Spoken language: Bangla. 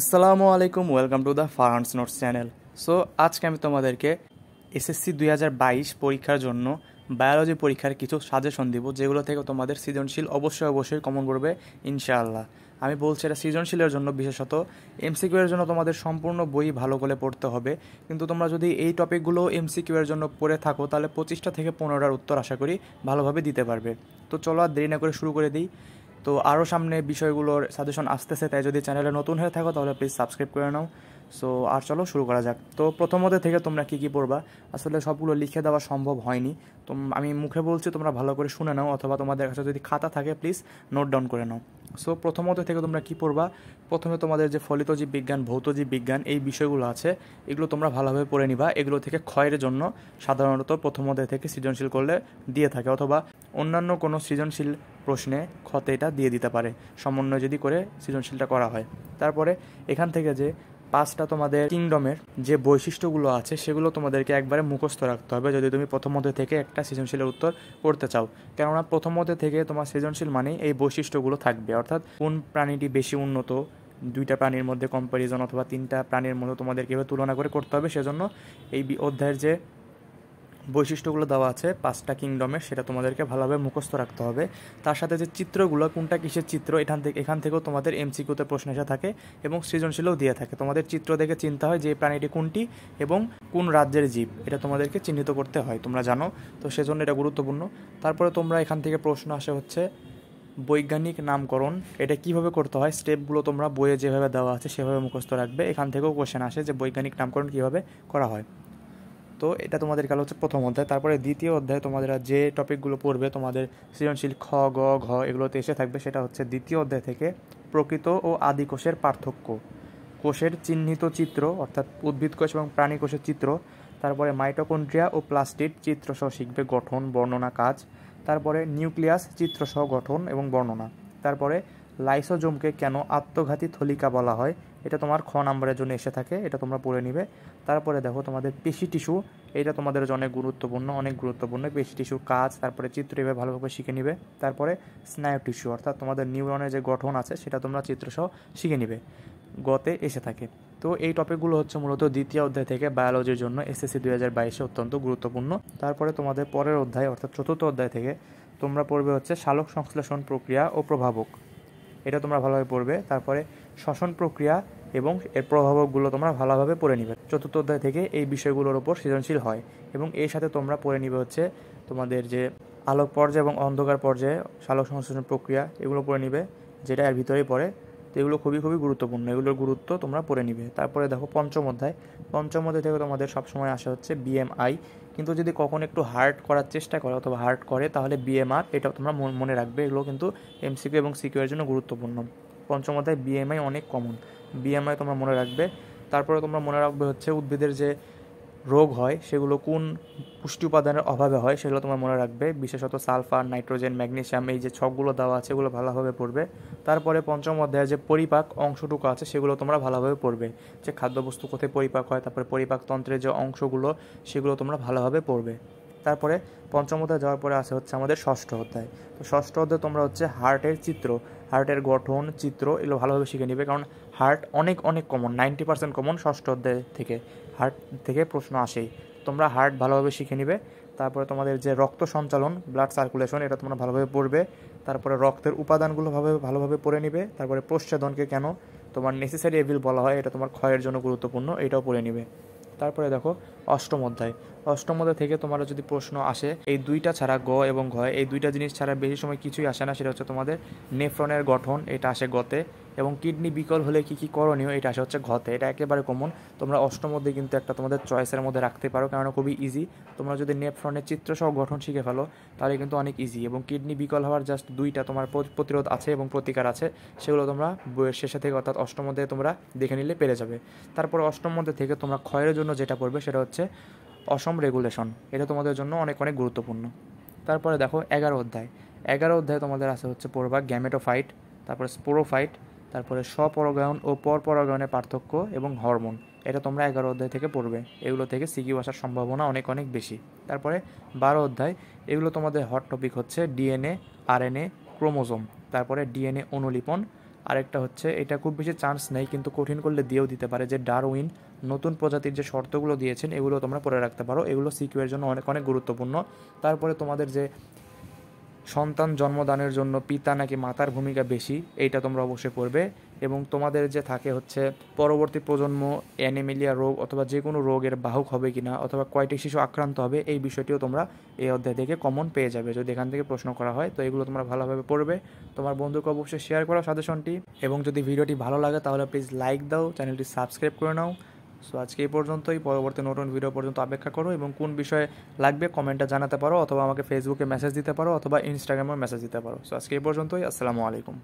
আসসালামু আলাইকুম, welcome to the Fahad's notes channel. So আজকে আমি তোমাদেরকে এসএসসি 2022 পরীক্ষার জন্য বায়োলজি পরীক্ষার কিছু সাজেশন দিব, যেগুলো থেকে তোমাদের সৃজনশীল অবশ্যই কমন করবে ইনশাআল্লাহ। আমি বলছি এটা সৃজনশীলের জন্য, বিশেষত এমসিকিউ এর জন্য তোমাদের সম্পূর্ণ বই ভালো করে পড়তে হবে। কিন্তু তোমরা যদি এই টপিকগুলো এমসিকিউ এর জন্য পড়ে থাকো তাহলে 25টা থেকে 15টার উত্তর আশা করি ভালোভাবে দিতে পারবে। তো চলো আর দেরি না করে শুরু করে দিই। তো আরও সামনে বিষয়গুলোর সাজেশন আসতেছে, তাই যদি চ্যানেলে নতুন হয়ে থাকো তাহলে প্লিজ সাবস্ক্রাইব করে নাও। সো আর চলো শুরু করা যাক। তো প্রথমত থেকে তোমরা কী পড়বা, আসলে সবগুলো লিখে দেওয়া সম্ভব হয়নি। তো আমি মুখে বলছি, তোমরা ভালো করে শুনে নাও, অথবা তোমাদের কাছে যদি খাতা থাকে প্লিজ নোট ডাউন করে নাও। সো প্রথমত থেকে তোমরা কী পড়বা, প্রথমে তোমাদের যে ফলিত জীব বিজ্ঞান, ভৌত জীব বিজ্ঞান এই বিষয়গুলো আছে, এগুলো তোমরা ভালোভাবে পড়ে নিবা। এগুলো থেকে ক্ষয়ের জন্য সাধারণত প্রথমত থেকে সৃজনশীল করলে দিয়ে থাকে, অথবা অন্যান্য কোনো সৃজনশীল প্রশ্নে ক্ষতে এটা দিয়ে দিতে পারে, সমন্বয় যদি করে সৃজনশীলটা করা হয়। তারপরে এখান থেকে যে 5টা তোমাদের কিংডমের যে বৈশিষ্ট্যগুলো আছে সেগুলো তোমাদেরকে একবারে মুখস্থ রাখতে হবে যদি তুমি প্রথমত থেকে একটা সৃজনশীলের উত্তর করতে চাও। কেননা প্রথমত থেকে তোমার সৃজনশীল মানেই এই বৈশিষ্ট্যগুলো থাকবে, অর্থাৎ কোন প্রাণীটি বেশি উন্নত, 2টা প্রাণীর মধ্যে কম্প্যারিজন, অথবা 3টা প্রাণীর মধ্যে তোমাদের কীভাবে তুলনা করে করতে হবে। সেজন্য এই অধ্যায়ের যে বৈশিষ্ট্যগুলো দেওয়া আছে 5টা কিংডমের, সেটা তোমাদেরকে ভালোভাবে মুখস্থ রাখতে হবে। তার সাথে যে চিত্রগুলো, কোনটা কিসের চিত্র, এখান থেকেও তোমাদের এমসিকিউতে প্রশ্ন এসে থাকে এবং সৃজনশীলও দিয়ে থাকে। তোমাদের চিত্র দেখে চিন্তা হয় যে এই প্রাণীটি কোনটি এবং কোন রাজ্যের জীব, এটা তোমাদেরকে চিহ্নিত করতে হয়, তোমরা জানো। তো সেজন্য এটা গুরুত্বপূর্ণ। তারপরে তোমরা এখান থেকে প্রশ্ন আসে হচ্ছে বৈজ্ঞানিক নামকরণ, এটা কিভাবে করতে হয়, স্টেপগুলো তোমরা বইয়ে যেভাবে দেওয়া আছে সেভাবে মুখস্থ রাখবে। এখান থেকেও কোশ্চেন আসে যে বৈজ্ঞানিক নামকরণ কিভাবে করা হয়। তো এটা তোমাদের কাল হচ্ছে প্রথম অধ্যায়। তারপরে দ্বিতীয় অধ্যায় তোমাদের যে টপিকগুলো পড়বে তোমাদের সৃজনশীল খ, গ, ঘ এগুলোতে এসে থাকবে, সেটা হচ্ছে দ্বিতীয় অধ্যায় থেকে প্রকৃত ও আদি কোষের পার্থক্য, কোষের চিহ্নিত চিত্র অর্থাৎ উদ্ভিদ কোষ এবং প্রাণী কোষের চিত্র। তারপরে মাইটোকন্ড্রিয়া ও প্লাস্টিড চিত্রসহ শিখবে গঠন, বর্ণনা, কাজ। তারপরে নিউক্লিয়াস চিত্রসহ গঠন এবং বর্ণনা। তারপরে লাইসোজোমকে কেন আত্মঘাতী থলিকা বলা হয়, এটা তোমার খ নাম্বারের জন্য এসে থাকে, এটা তোমরা পড়ে নিবে। তারপরে দেখো তোমাদের পেশি টিস্যু, এটা তোমাদের জন্য অনেক গুরুত্বপূর্ণ পেশি টিস্যুর কাজ, তারপরে চিত্র এভাবে ভালোভাবে শিখে নিবে। তারপরে স্নায়ু টিস্যু অর্থাৎ তোমাদের নিউরনের যে গঠন আছে সেটা তোমরা চিত্রসহ শিখে নিবে, গতে এসে থাকে। তো এই টপিকগুলো হচ্ছে মূলত দ্বিতীয় অধ্যায় থেকে বায়োলজির জন্য এসএসসি 2022 অত্যন্ত গুরুত্বপূর্ণ। তারপরে তোমাদের পরের অধ্যায় অর্থাৎ চতুর্থ অধ্যায় থেকে তোমরা পড়বে হচ্ছে সালোক সংশ্লেষণ প্রক্রিয়া ও প্রভাবক, এটা তোমরা ভালোভাবে পড়বে। তারপরে শ্বসন প্রক্রিয়া এবং এর প্রভাবকগুলো তোমরা ভালোভাবে পড়ে নিবে। চতুর্থ অধ্যায় থেকে এই বিষয়গুলোর উপর সৃজনশীল হয় এবং এর সাথে তোমরা পড়ে নিবে হচ্ছে তোমাদের যে আলোক পর্যায় এবং অন্ধকার পর্যায়ে সালোক সংশ্লেষণ প্রক্রিয়া, এগুলো পড়ে নিবে, যেটা এর ভিতরেই পড়ে। তো এগুলো খুবই গুরুত্বপূর্ণ, এগুলোর গুরুত্ব তোমরা পড়ে নিবে। তারপরে দেখো পঞ্চম অধ্যায় থেকে তোমাদের সবসময় আসে হচ্ছে বিএমআই, কিন্তু যদি কখনো একটু হার্ড করার চেষ্টা করে অথবা হার্ড করে তাহলে বিএমআর, এটা তোমরা মনে রাখবে। এগুলো কিন্তু এমসিকিউ এবং সিকিউ এর জন্য গুরুত্বপূর্ণ। পঞ্চম অধ্যায় বিএমআই অনেক কমন, বিএমআই তোমরা মনে রাখবে। তারপরে তোমরা মনে রাখবে হচ্ছে উদ্ভিদের যে রোগ হয় সেগুলো কোন পুষ্টি উপাদানের অভাবে হয় সেগুলো তোমরা মনে রাখবে, বিশেষত সালফার, নাইট্রোজেন, ম্যাগনেসিয়াম, এই যে ছকগুলো দেওয়া আছে এগুলো ভালোভাবে পড়বে। তারপরে পঞ্চম অধ্যায়ের যে পরিপাক অংশটুকু আছে সেগুলো তোমরা ভালোভাবে পড়বে, যে খাদ্যবস্তু কোথায় পরিপাক হয়, তারপরে পরিপাকতন্ত্রের যে অংশগুলো সেগুলো তোমরা ভালোভাবে পড়বে। তারপরে পঞ্চম অধ্যায় যাওয়ার পরে আসে হচ্ছে আমাদের ষষ্ঠ অধ্যায়। তো ষষ্ঠ অধ্যায় তোমরা হচ্ছে হার্টের চিত্র, হার্টের গঠন, চিত্র এগুলো ভালোভাবে শিখে নিবে, কারণ হার্ট অনেক কমন, 90% কমন ষষ্ঠ অধ্যায় থেকে, হার্ট থেকে প্রশ্ন আসেই। তোমরা হার্ট ভালোভাবে শিখে নিবে। তারপরে তোমাদের যে রক্ত সঞ্চালন, ব্লাড সার্কুলেশন, এটা তোমরা ভালোভাবে পড়বে। তারপরে রক্তের উপাদানগুলো ভালোভাবে পড়ে নিবে। তারপরে প্রচ্ছেদনকে কেন তোমার নেসেসারি এভিল বলা হয়, এটা তোমার ক্ষয়ের জন্য গুরুত্বপূর্ণ, এটাও পড়ে নিবে। তারপরে দেখো অষ্টম অধ্যায় থেকে তোমার যদি প্রশ্ন আসে এই দুইটা ছাড়া, গ এবং ঘ, এই দুইটা জিনিস ছাড়া বেশি সময় কিছুই আসে না, সেটা হচ্ছে তোমাদের নেফ্রনের গঠন, এটা আসে গতে, এবং কিডনি বিকল হলে কি করণীয়, এটা আসে হচ্ছে ঘতে। এটা একেবারে কমন, তোমরা অষ্টম অধ্যায় কিন্তু একটা তোমাদের চয়েসের মধ্যে রাখতে পারো, কারণ খুবই ইজি। তোমরা যদি নেফ্রনের চিত্রসহ গঠন শিখে ফেলো তাহলে কিন্তু অনেক ইজি। এবং কিডনি বিকল হওয়ার জাস্ট দুইটা তোমার প্রতিরোধ আছে এবং প্রতিকার আছে, সেগুলো তোমরা বইয়ের শেষে থেকে অর্থাৎ অষ্টম অধ্যায়ে তোমরা দেখে নিলে পেরে যাবে। তারপর অষ্টম অধ্যায় থেকে তোমরা ক্ষয়ের জন্য যেটা পড়বে সেটা হচ্ছে অসম রেগুলেশন, এটা তোমাদের জন্য অনেক গুরুত্বপূর্ণ। তারপরে দেখো 11 অধ্যায় তোমাদের আছে হচ্ছে পড়বা গ্যামেটোফাইট, তারপরে স্পোরোফাইট, তারপরে স্বপরাগায়ন ও পরপরাগায়নের পার্থক্য এবং হরমোন, এটা তোমরা 11 অধ্যায় থেকে পড়বে। এগুলো থেকে সিকিউ আসার সম্ভাবনা অনেক বেশি। তারপরে 12 অধ্যায়, এগুলো তোমাদের হট টপিক হচ্ছে ডিএনএ, আরএনএ, ক্রোমোজোম, তারপরে ডিএনএ অনুলিপন, আরেকটা হচ্ছে এটা খুব বেশি চান্স নেই কিন্তু কঠিন করলে দিয়েও দিতে পারে, যে ডারউইন নতুন প্রজাতির যে শর্তগুলো দিয়েছেন এগুলো তোমরা পড়ে রাখতে পারো, এগুলো সিকিউ এর জন্য অনেক অনেক গুরুত্বপূর্ণ। তারপরে তোমাদের যে সন্তান জন্মদানের জন্য পিতা নাকি মাতার ভূমিকা বেশি, এইটা তোমরা অবশ্যই পড়বে। এবং তোমাদের যে থাকে হচ্ছে পরবর্তী প্রজন্ম অ্যানিমিলিয়া রোগ অথবা যে কোনো রোগের বাহক হবে কিনা অথবা কয়টি শিশু আক্রান্ত হবে, এই বিষয়টিও তোমরা এই অধ্যায় থেকে কমন পেয়ে যাবে যদি এখান থেকে প্রশ্ন করা হয়। তো এগুলো তোমরা ভালোভাবে পড়বে, তোমার বন্ধুকে অবশ্যই শেয়ার করো সাজেশনটি, এবং যদি ভিডিওটি ভালো লাগে তাহলে প্লিজ লাইক দাও, চ্যানেলটি সাবস্ক্রাইব করে নাও। সো আজকে এই পর্যন্তই, পরবর্তী নতুন ভিডিও পর্যন্ত অপেক্ষা করো, এবং কোন বিষয়ে লাগবে কমেন্টে জানাতে পারো অথবা আমাকে ফেসবুকে মেসেজ দিতে পারো অথবা ইনস্টাগ্রামে মেসেজ দিতে পারো। সো আজকে এই পর্যন্তই, আসসালামু আলাইকুম।